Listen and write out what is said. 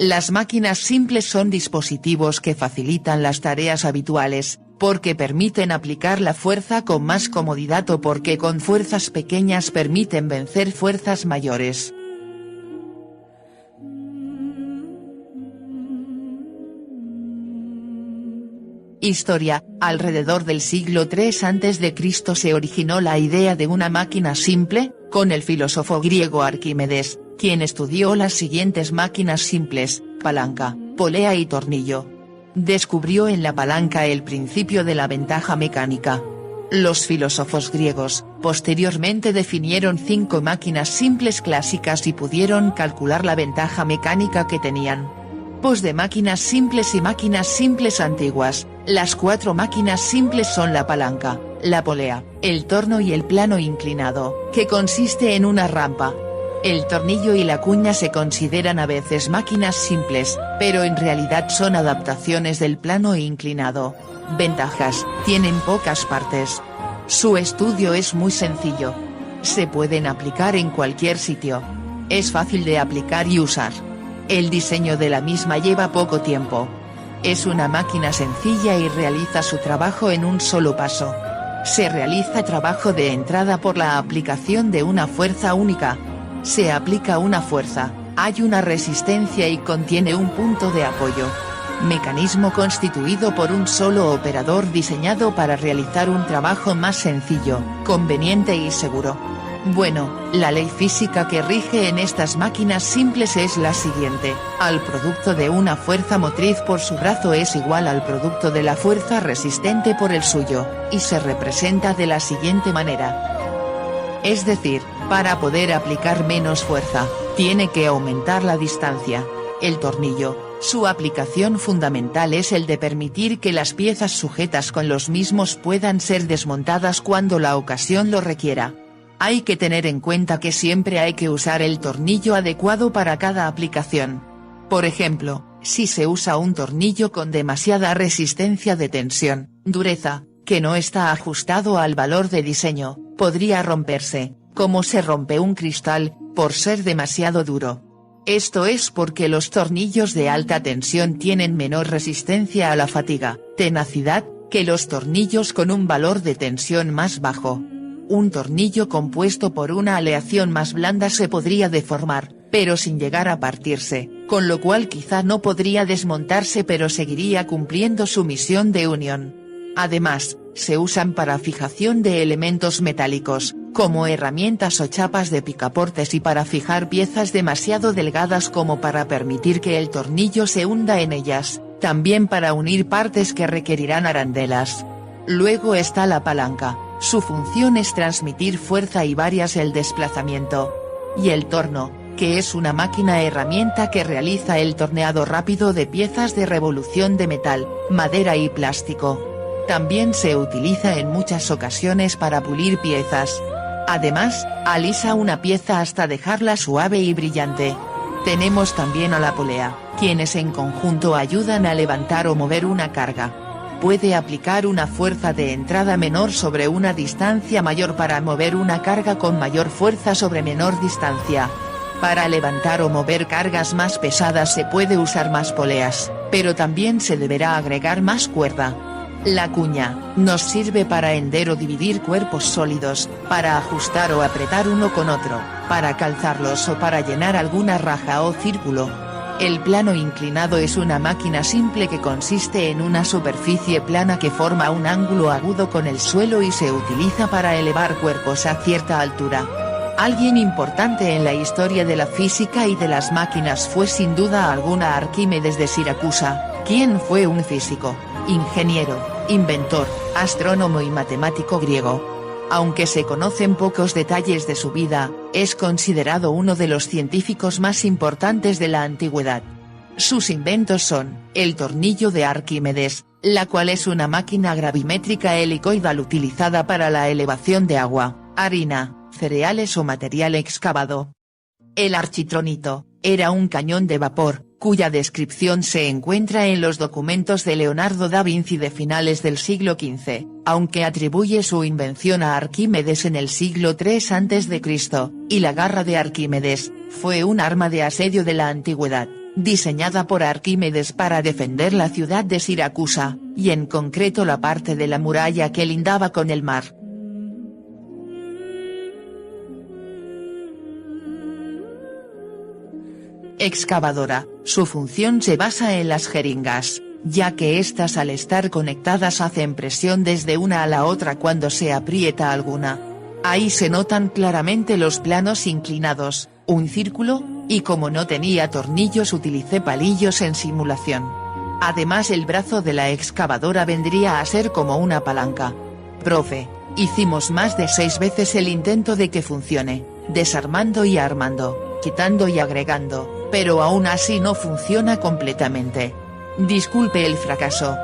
Las máquinas simples son dispositivos que facilitan las tareas habituales, porque permiten aplicar la fuerza con más comodidad o porque con fuerzas pequeñas permiten vencer fuerzas mayores. Historia. Alrededor del siglo III a.C. se originó la idea de una máquina simple, con el filósofo griego Arquímedes, quien estudió las siguientes máquinas simples: palanca, polea y tornillo. Descubrió en la palanca el principio de la ventaja mecánica. Los filósofos griegos, posteriormente definieron 5 máquinas simples clásicas y pudieron calcular la ventaja mecánica que tenían. De máquinas simples y máquinas simples antiguas, las 4 máquinas simples son la palanca, la polea, el torno y el plano inclinado, que consiste en una rampa. El tornillo y la cuña se consideran a veces máquinas simples, pero en realidad son adaptaciones del plano inclinado. Ventajas: tienen pocas partes. Su estudio es muy sencillo. Se pueden aplicar en cualquier sitio. Es fácil de aplicar y usar. El diseño de la misma lleva poco tiempo. Es una máquina sencilla y realiza su trabajo en un solo paso. Se realiza trabajo de entrada por la aplicación de una fuerza única. Se aplica una fuerza, hay una resistencia y contiene un punto de apoyo. Mecanismo constituido por un solo operador diseñado para realizar un trabajo más sencillo, conveniente y seguro. Bueno, la ley física que rige en estas máquinas simples es la siguiente: al producto de una fuerza motriz por su brazo es igual al producto de la fuerza resistente por el suyo, y se representa de la siguiente manera. Es decir, para poder aplicar menos fuerza, tiene que aumentar la distancia. El tornillo, su aplicación fundamental es el de permitir que las piezas sujetas con los mismos puedan ser desmontadas cuando la ocasión lo requiera. Hay que tener en cuenta que siempre hay que usar el tornillo adecuado para cada aplicación. Por ejemplo, si se usa un tornillo con demasiada resistencia de tensión, dureza, que no está ajustado al valor de diseño, podría romperse, como se rompe un cristal, por ser demasiado duro. Esto es porque los tornillos de alta tensión tienen menor resistencia a la fatiga, tenacidad, que los tornillos con un valor de tensión más bajo. Un tornillo compuesto por una aleación más blanda se podría deformar, pero sin llegar a partirse, con lo cual quizá no podría desmontarse pero seguiría cumpliendo su misión de unión. Además, se usan para fijación de elementos metálicos, como herramientas o chapas de picaportes y para fijar piezas demasiado delgadas como para permitir que el tornillo se hunda en ellas, también para unir partes que requerirán arandelas. Luego está la palanca. Su función es transmitir fuerza y varias el desplazamiento. Y el torno, que es una máquina herramienta que realiza el torneado rápido de piezas de revolución de metal, madera y plástico. También se utiliza en muchas ocasiones para pulir piezas. Además, alisa una pieza hasta dejarla suave y brillante. Tenemos también a la polea, quienes en conjunto ayudan a levantar o mover una carga. Puede aplicar una fuerza de entrada menor sobre una distancia mayor para mover una carga con mayor fuerza sobre menor distancia. Para levantar o mover cargas más pesadas se puede usar más poleas, pero también se deberá agregar más cuerda. La cuña, nos sirve para hender o dividir cuerpos sólidos, para ajustar o apretar uno con otro, para calzarlos o para llenar alguna raja o círculo. El plano inclinado es una máquina simple que consiste en una superficie plana que forma un ángulo agudo con el suelo y se utiliza para elevar cuerpos a cierta altura. Alguien importante en la historia de la física y de las máquinas fue sin duda alguna Arquímedes de Siracusa, quien fue un físico, ingeniero, inventor, astrónomo y matemático griego. Aunque se conocen pocos detalles de su vida, es considerado uno de los científicos más importantes de la antigüedad. Sus inventos son, el tornillo de Arquímedes, la cual es una máquina gravimétrica helicoidal utilizada para la elevación de agua, harina, cereales o material excavado. El architronito, era un cañón de vapor, cuya descripción se encuentra en los documentos de Leonardo da Vinci de finales del siglo XV, aunque atribuye su invención a Arquímedes en el siglo III a.C., y la garra de Arquímedes, fue un arma de asedio de la antigüedad, diseñada por Arquímedes para defender la ciudad de Siracusa, y en concreto la parte de la muralla que lindaba con el mar. Excavadora, su función se basa en las jeringas, ya que estas al estar conectadas hacen presión desde una a la otra cuando se aprieta alguna. Ahí se notan claramente los planos inclinados, un círculo, y como no tenía tornillos utilicé palillos en simulación. Además el brazo de la excavadora vendría a ser como una palanca. Profe, hicimos más de 6 veces el intento de que funcione, desarmando y armando, quitando y agregando, pero aún así no funciona completamente. Disculpe el fracaso.